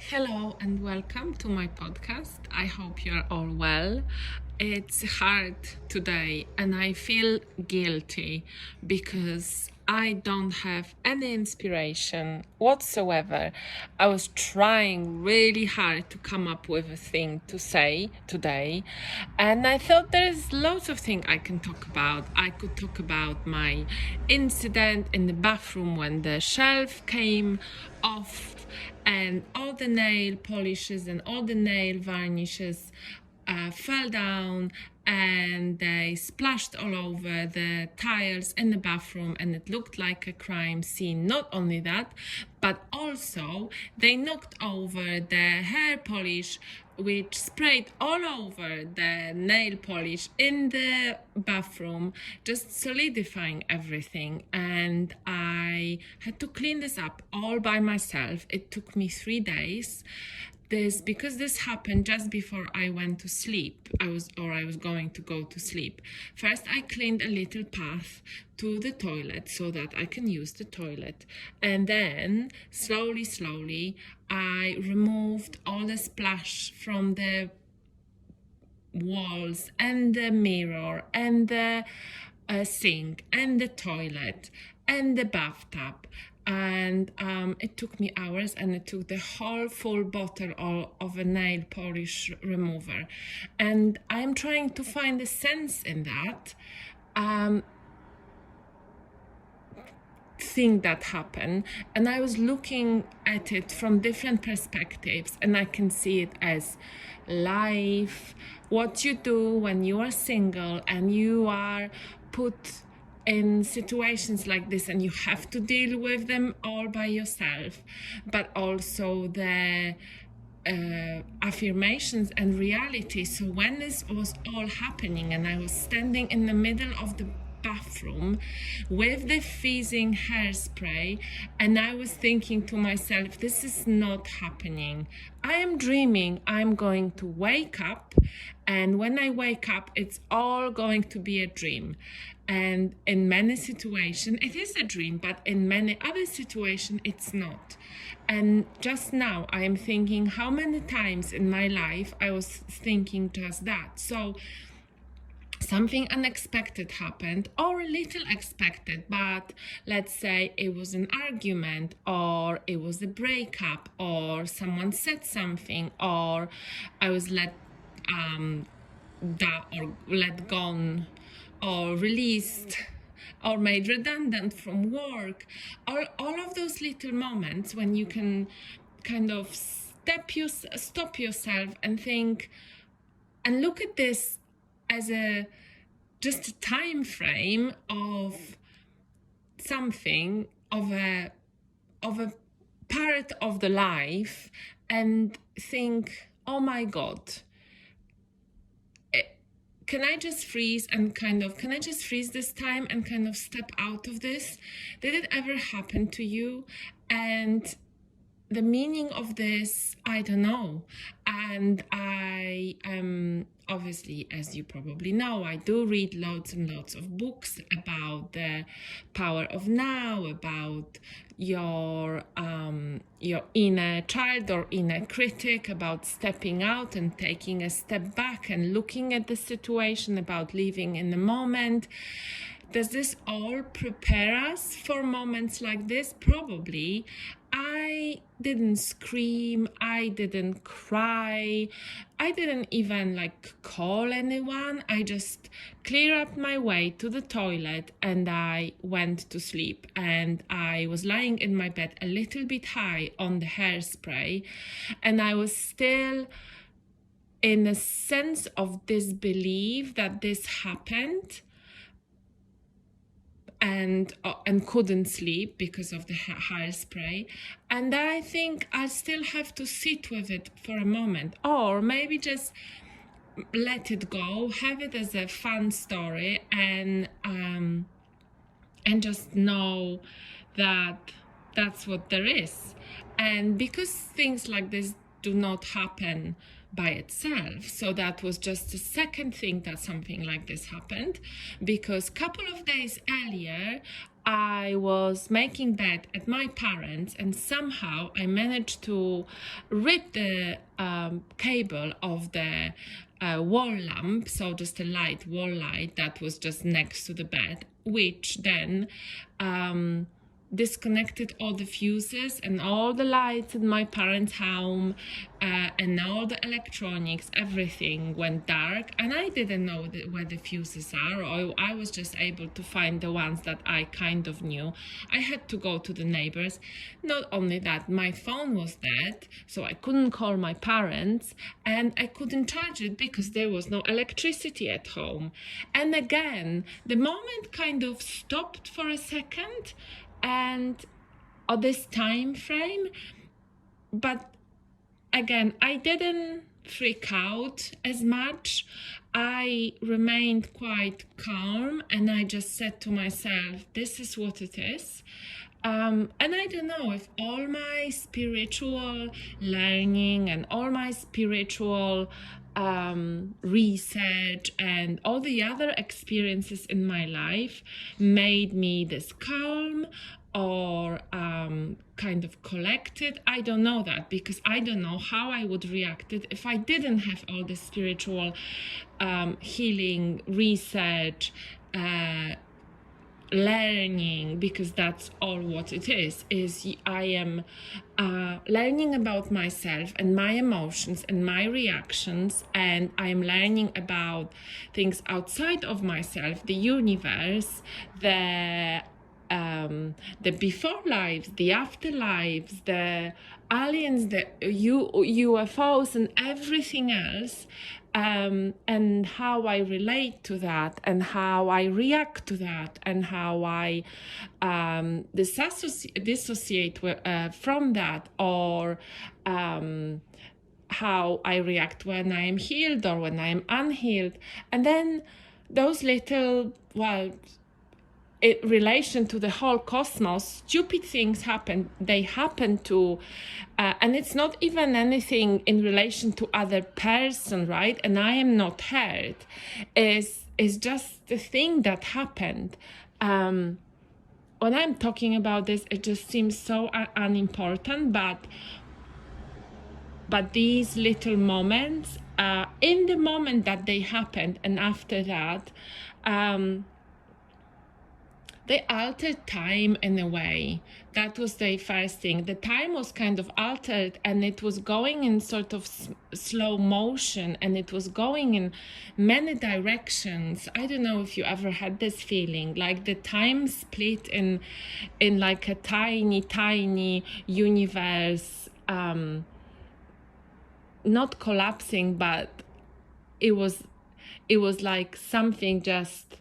Hello and welcome to my podcast. I hope you're all well. It's hard today and I feel guilty because I don't have any inspiration whatsoever. I was trying really hard to come up with a thing to say today, and I thought there's lots of things I can talk about. I could talk about my incident in the bathroom when the shelf came off and all the nail polishes and all the nail varnishes fell down and they splashed all over the tiles in the bathroom and it looked like a crime scene. Not only that, but also they knocked over the hair polish which sprayed all over the nail polish in the bathroom, just solidifying everything. And I had to clean this up all by myself. It took me 3 days. Because this happened just before I went to sleep. I was going to go to sleep. First, I cleaned a little path to the toilet so that I can use the toilet. And then, slowly, I removed all the splash from the walls and the mirror and the sink and the toilet and the bathtub. And it took me hours, and it took the whole full bottle of a nail polish remover. And I'm trying to find a sense in that thing that happened. And I was looking at it from different perspectives, and I can see it as life, what you do when you are single and you are put in situations like this and you have to deal with them all by yourself, but also the affirmations and reality. So when this was all happening and I was standing in the middle of the bathroom with the fizzing hairspray, and I was thinking to myself, this is not happening. I am dreaming. I'm going to wake up, and when I wake up, it's all going to be a dream. And in many situations, it is a dream, but in many other situations, it's not. And just now, I am thinking how many times in my life I was thinking just that. So something unexpected happened, or a little expected, but let's say it was an argument, or it was a breakup, or someone said something, or I was let gone, or released, or made redundant from work. All of those little moments when you can kind of stop yourself and think and look at this as just a time frame of something, of a part of the life, and think, oh my God, can I just freeze this time and kind of step out of this? Did it ever happen to you? And the meaning of this, I don't know. And I am, obviously, as you probably know, I do read lots and lots of books about the power of now, about your inner child or inner critic, about stepping out and taking a step back and looking at the situation, about living in the moment. Does this all prepare us for moments like this? Probably. I didn't scream, I didn't cry, I didn't even call anyone. I just cleared up my way to the toilet and I went to sleep. And I was lying in my bed a little bit high on the hairspray, and I was still in a sense of disbelief that this happened, and couldn't sleep because of the hairspray. And I think I still have to sit with it for a moment, or maybe just let it go, have it as a fun story, and just know that that's what there is. And because things like this do not happen by itself, so that was just the second thing that something like this happened, because a couple of days earlier I was making bed at my parents', and somehow I managed to rip the cable of the wall lamp, so just a light wall light that was just next to the bed, which then disconnected all the fuses and all the lights in my parents' home, and all the electronics. Everything went dark, and I didn't know where the fuses are, or I was just able to find the ones that I kind of knew. I had to go to the neighbors. Not only that, my phone was dead, so I couldn't call my parents, and I couldn't charge it because there was no electricity at home. And again, the moment kind of stopped for a second, and on this time frame, but again, I didn't freak out as much. I remained quite calm, and I just said to myself, this is what it is. And I don't know if all my spiritual learning and all my spiritual research and all the other experiences in my life made me this calm or kind of collected. I don't know that, because I don't know how I would react it if I didn't have all the spiritual healing research, learning, because that's all what it is I am learning about myself and my emotions and my reactions, and I'm learning about things outside of myself, the universe, the before lives, the afterlives, the aliens, the UFOs and everything else, and how I relate to that, and how I react to that, and how I dissociate from that, or how I react when I am healed or when I am unhealed. And then those little, in relation to the whole cosmos, stupid things happen. They happen to, and it's not even anything in relation to other person, right? And I am not hurt. Is just the thing that happened. When I'm talking about this, it just seems so unimportant, but these little moments, in the moment that they happened, and after that, they altered time in a way. That was the first thing. The time was kind of altered, and it was going in sort of slow motion, and it was going in many directions. I don't know if you ever had this feeling, like the time split in like a tiny universe, not collapsing, but it was like something just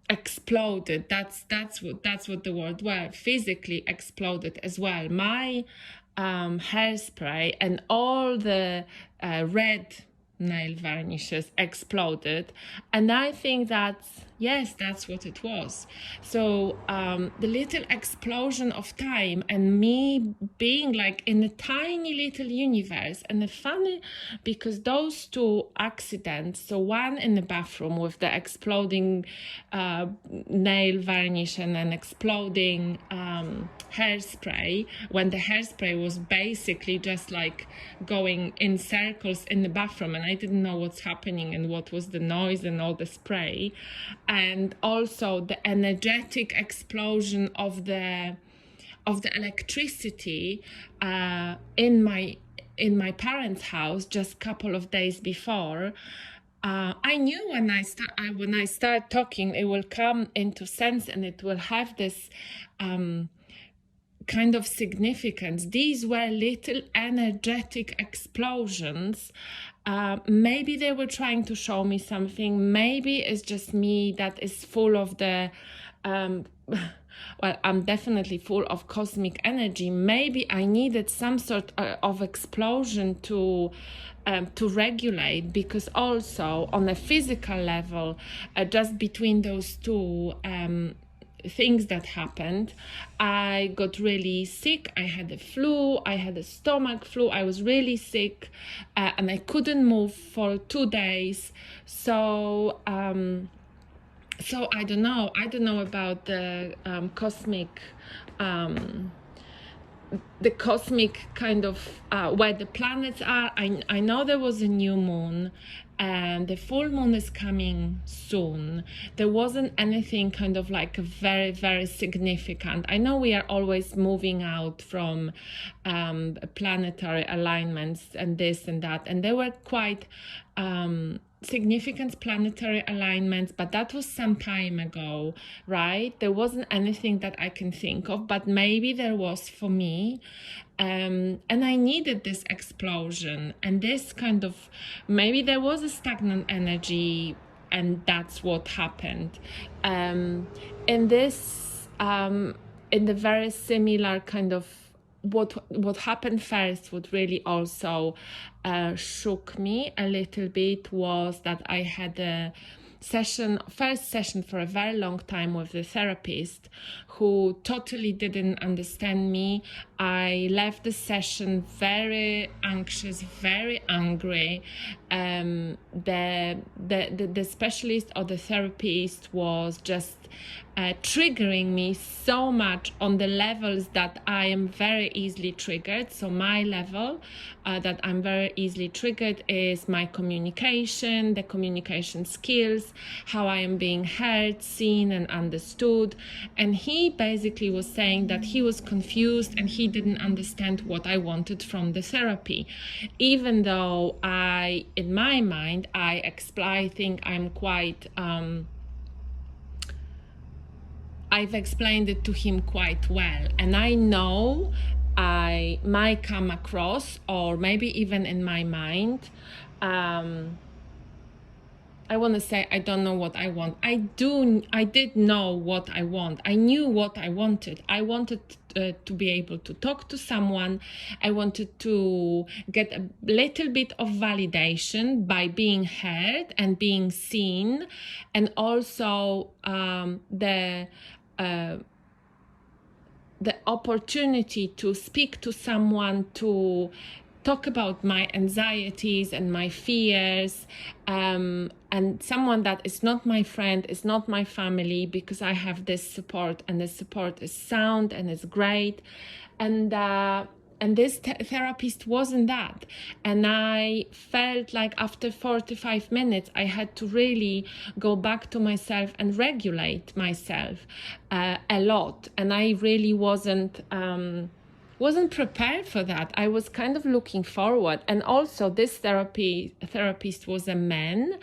exploded. That's what the word was. Physically exploded as well. My hairspray and all the red nail varnishes exploded, and I think that's what it was. So the little explosion of time, and me being like in a tiny little universe. And it's funny because those two accidents, so one in the bathroom with the exploding nail varnish and an exploding hairspray, when the hairspray was basically just like going in circles in the bathroom, and I didn't know what's happening and what was the noise and all the spray. And also the energetic explosion of the electricity in my parents' house just a couple of days before. I knew when I start talking, it will come into sense, and it will have this kind of significance. These were little energetic explosions. Maybe they were trying to show me something. Maybe it's just me that is full of the I'm definitely full of cosmic energy. Maybe I needed some sort of explosion to regulate, because also on a physical level, just between those two things that happened, I got really sick. I had a flu, I had a stomach flu, I was really sick, and I couldn't move for 2 days. So So I don't know about the cosmic kind of where the planets are. I know there was a new moon and the full moon is coming soon. There wasn't anything kind of like a very, very significant. I know we are always moving out from planetary alignments and this and that, and they were quite significant planetary alignments, but that was some time ago, right? There wasn't anything that I can think of, but maybe there was for me. And I needed this explosion and this kind of, maybe there was a stagnant energy and that's what happened. In this, in the very similar kind of, what happened first, what really also shook me a little bit, was that I had a first session for a very long time with the therapist who totally didn't understand me. I left the session very anxious, very angry. The specialist or the therapist was just triggering me so much on the levels that I am very easily triggered. So my level that I'm very easily triggered is my communication, the communication skills, how I am being heard, seen and understood. And he basically was saying that he was confused and he didn't understand what I wanted from the therapy. Even though in my mind, I think I'm quite... I've explained it to him quite well, and I know I might come across, or maybe even in my mind, I want to say I don't know what I want. I did know what I want. I knew what I wanted. I wanted to be able to talk to someone. I wanted to get a little bit of validation by being heard and being seen, and also the opportunity to speak to someone, to talk about my anxieties and my fears, and someone that is not my friend, is not my family, because I have this support, and this support is sound and it's great. And this therapist wasn't that. And I felt like after 45 minutes, I had to really go back to myself and regulate myself a lot. And I really wasn't prepared for that. I was kind of looking forward. And also this therapist was a man.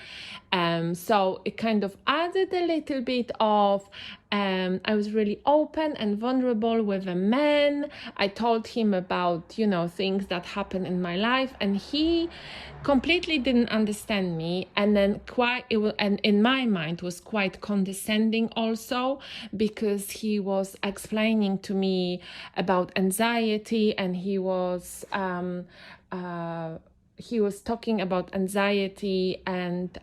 So it kind of added a little bit of, I was really open and vulnerable with a man. I told him about, things that happen in my life, and he completely didn't understand me. And then and in my mind was quite condescending also, because he was explaining to me about anxiety, and he was talking about anxiety and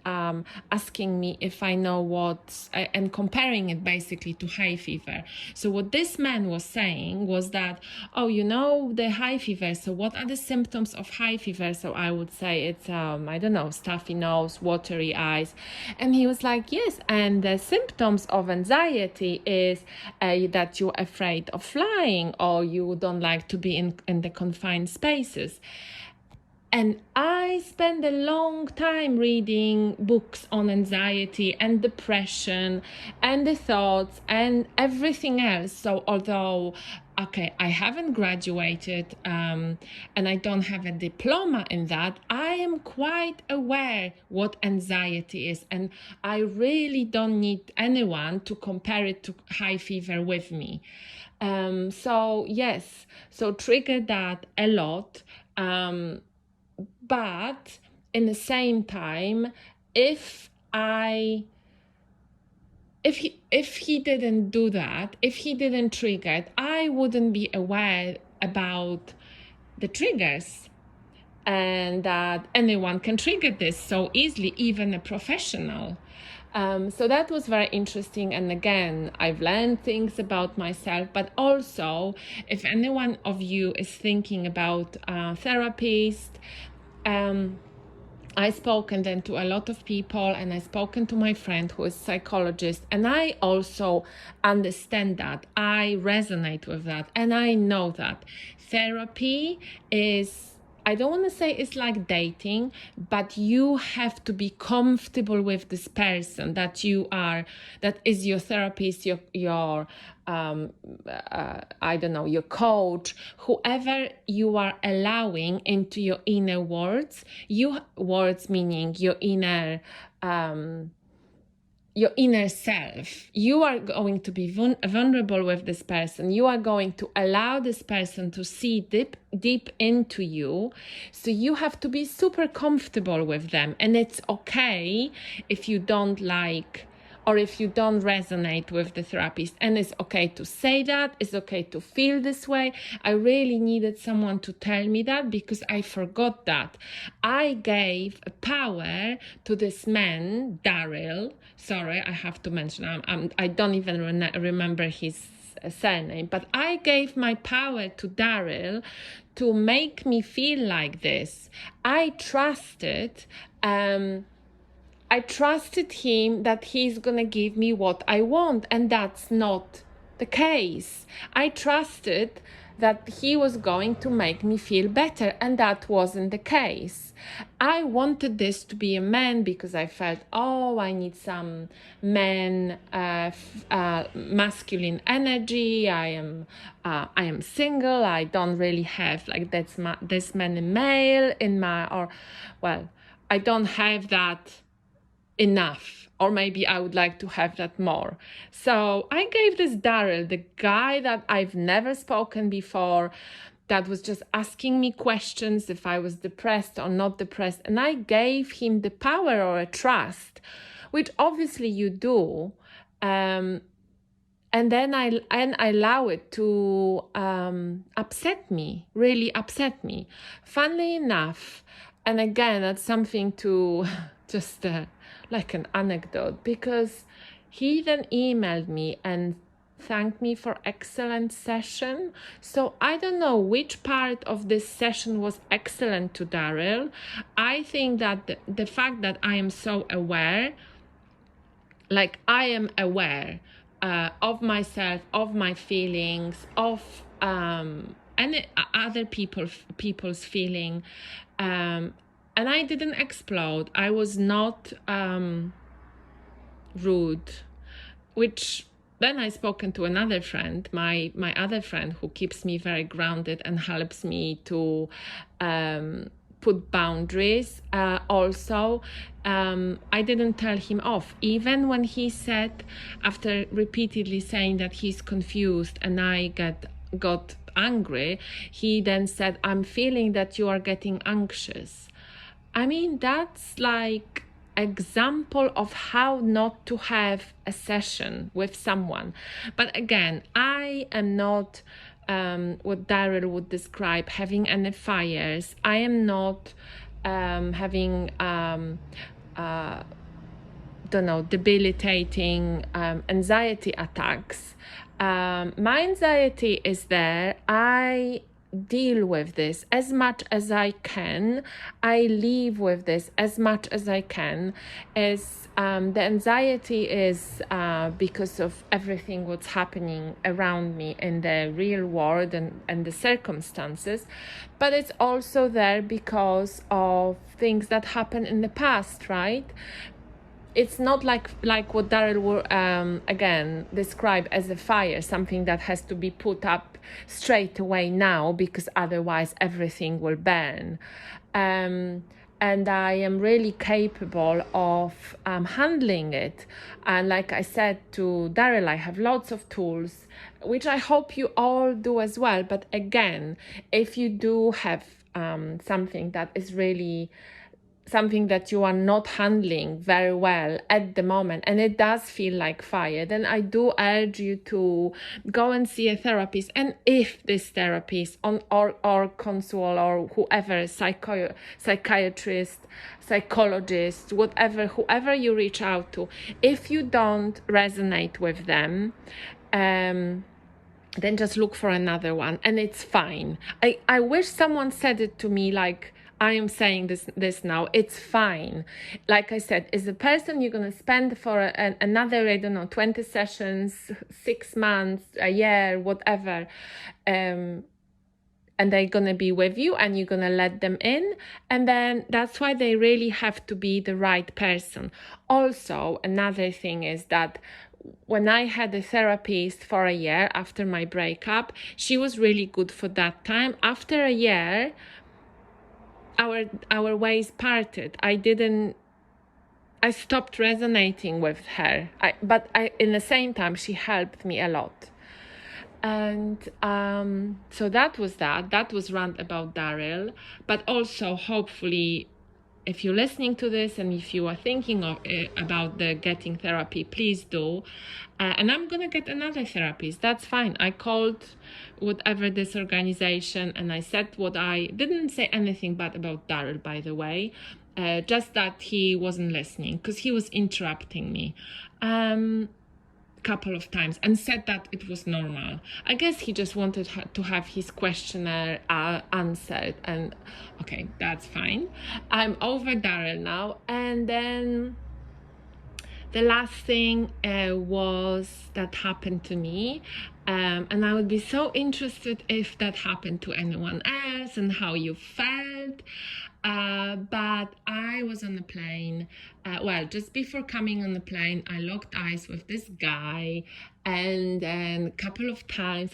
asking me if I know and comparing it basically to high fever. So what this man was saying was that, the high fever, so what are the symptoms of high fever? So I would say it's, I don't know, stuffy nose, watery eyes. And he was like, yes, and the symptoms of anxiety is that you're afraid of flying, or you don't like to be in the confined spaces. And I spent a long time reading books on anxiety and depression and the thoughts and everything else. So although, I haven't graduated and I don't have a diploma in that, I am quite aware what anxiety is. And I really don't need anyone to compare it to high fever with me. So triggered that a lot. But in the same time, if he didn't do that, if he didn't trigger it, I wouldn't be aware about the triggers, and that anyone can trigger this so easily, even a professional. So that was very interesting. And again, I've learned things about myself, but also if any one of you is thinking about a therapist, I spoken then to a lot of people, and I spoken to my friend who is a psychologist, and I also understand that. I resonate with that, and I know that therapy is, I don't want to say it's like dating, but you have to be comfortable with this person that is your therapist, your I don't know, your coach, whoever you are allowing into your inner worlds. Words meaning your inner self. You are going to be vulnerable with this person. You are going to allow this person to see deep into you. So you have to be super comfortable with them. And it's okay if you don't like, or if you don't resonate with the therapist. And it's okay to say that. It's okay to feel this way. I really needed someone to tell me that, because I forgot that. I gave power to this man, Daryl. Sorry, I have to mention, I don't even remember his surname, but I gave my power to Daryl to make me feel like this. I trusted him that he's gonna give me what I want, and that's not the case. I trusted that he was going to make me feel better, and that wasn't the case. I wanted this to be a man because I felt, I need some man, masculine energy. I am single. I don't really have like this many male in my, I don't have that enough, or maybe I would like to have that more. So I gave this Daryl, the guy that I've never spoken before, that was just asking me questions if I was depressed or not depressed, and I gave him the power or a trust, which obviously you do, and then I allow it to really upset me. Funnily enough, and again, that's something to just like an anecdote, because he then emailed me and thanked me for excellent session. So I don't know which part of this session was excellent to Daryl. I think that the fact that I am so aware, like I am aware of myself, of my feelings, of any other people's feeling, and I didn't explode. I was not rude, which then I spoken to another friend, my other friend, who keeps me very grounded and helps me to put boundaries. Also, I didn't tell him off, even when he said, after repeatedly saying that he's confused, and I got angry, he then said, "I'm feeling that you are getting anxious." I mean, that's like example of how not to have a session with someone. But again, I am not what Daryl would describe having any fires. I am not having debilitating anxiety attacks. My anxiety is there. I deal with this as much as I can. I live with this as much as I can. As the anxiety is because of everything what's happening around me in the real world and the circumstances, but it's also there because of things that happened in the past, right? It's not like what Daryl will again describe as a fire, something that has to be put up straight away now, because otherwise everything will burn. And I am really capable of handling it. And like I said to Daryl, I have lots of tools, which I hope you all do as well. But again, if you do have something that is really something that you are not handling very well at the moment, and it does feel like fire, then I do urge you to go and see a therapist. And if this therapist or consult or whoever, psychiatrist, psychologist, whoever you reach out to, if you don't resonate with them, then just look for another one, and it's fine. I wish someone said it to me like I am saying this now. It's fine. Like I said, is a person you're going to spend for another, I don't know, 20 sessions, 6 months, a year, whatever. And they're going to be with you and you're going to let them in. And then that's why they really have to be the right person. Also, another thing is that when I had a therapist for a year after my breakup, she was really good for that time. After a year, our ways parted. I stopped resonating with her. But in the same time, she helped me a lot. And so that was rant about Daryl. But also, hopefully, if you're listening to this and if you are thinking about getting therapy, please do. And I'm gonna get another therapist. That's fine. I called whatever this organization and I said what I didn't say anything bad about Daryl, by the way. Just that he wasn't listening because he was interrupting me. Couple of times and said that it was normal. I guess he just wanted to have his questionnaire answered, and okay, that's fine. I'm over Daryl now. And then the last thing was that happened to me, and I would be so interested if that happened to anyone else and how you felt. But I was on a plane. Just before coming on the plane, I locked eyes with this guy, and then couple of times,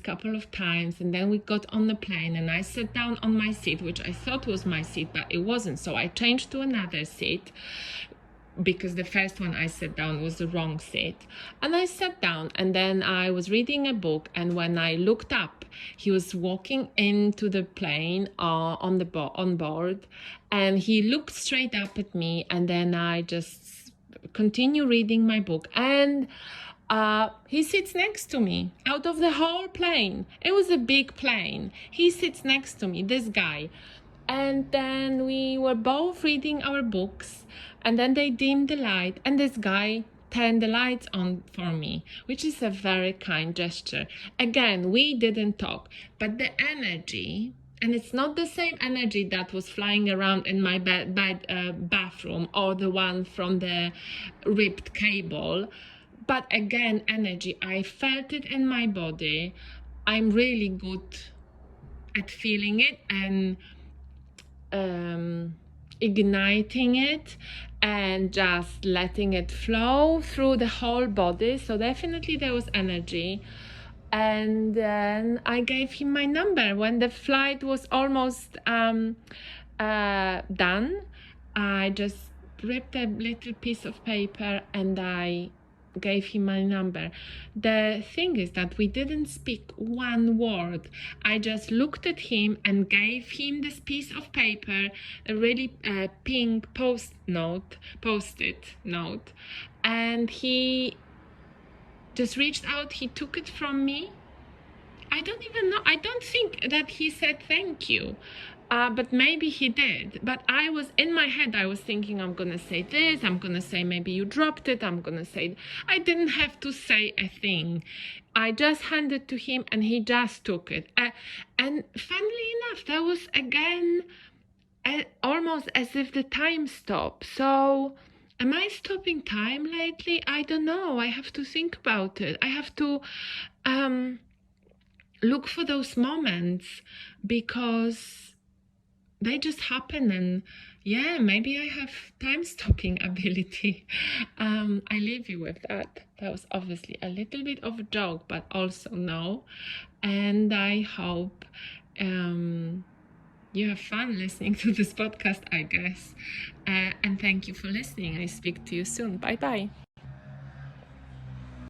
and then we got on the plane, and I sat down on my seat, which I thought was my seat, but it wasn't. So I changed to another seat because the first one I sat down was the wrong seat. And I sat down, and then I was reading a book, and when I looked up, he was walking into the plane on board, and he looked straight up at me, and then I just continue reading my book, and he sits next to me out of the whole plane. It was a big plane. He sits next to me, this guy. And then we were both reading our books, and then they dimmed the light, and this guy turned the lights on for me, which is a very kind gesture. Again, we didn't talk, but the energy, and it's not the same energy that was flying around in my bathroom or the one from the ripped cable, but again, energy. I felt it in my body. I'm really good at feeling it and igniting it and just letting it flow through the whole body. So definitely there was energy. And then I gave him my number when the flight was almost done. I just ripped a little piece of paper and I gave him my number. The thing is that we didn't speak one word. I just looked at him and gave him this piece of paper, a really pink post-it note, and he just reached out. He took it from me. I don't even know. I don't think that he said thank you. But maybe he did. But I was in my head, I was thinking, I'm gonna say this, I'm gonna say maybe you dropped it, I'm gonna say. I didn't have to say a thing. I just handed to him and he just took it. And funnily enough, that was again almost as if the time stopped. So am I stopping time lately? I don't know. I have to think about it. I have to look for those moments because they just happen. And yeah, maybe I have time stopping ability. I leave you with that. That was obviously a little bit of a joke, but also no. And I hope you have fun listening to this podcast, I guess. And thank you for listening. I speak to you soon. Bye bye.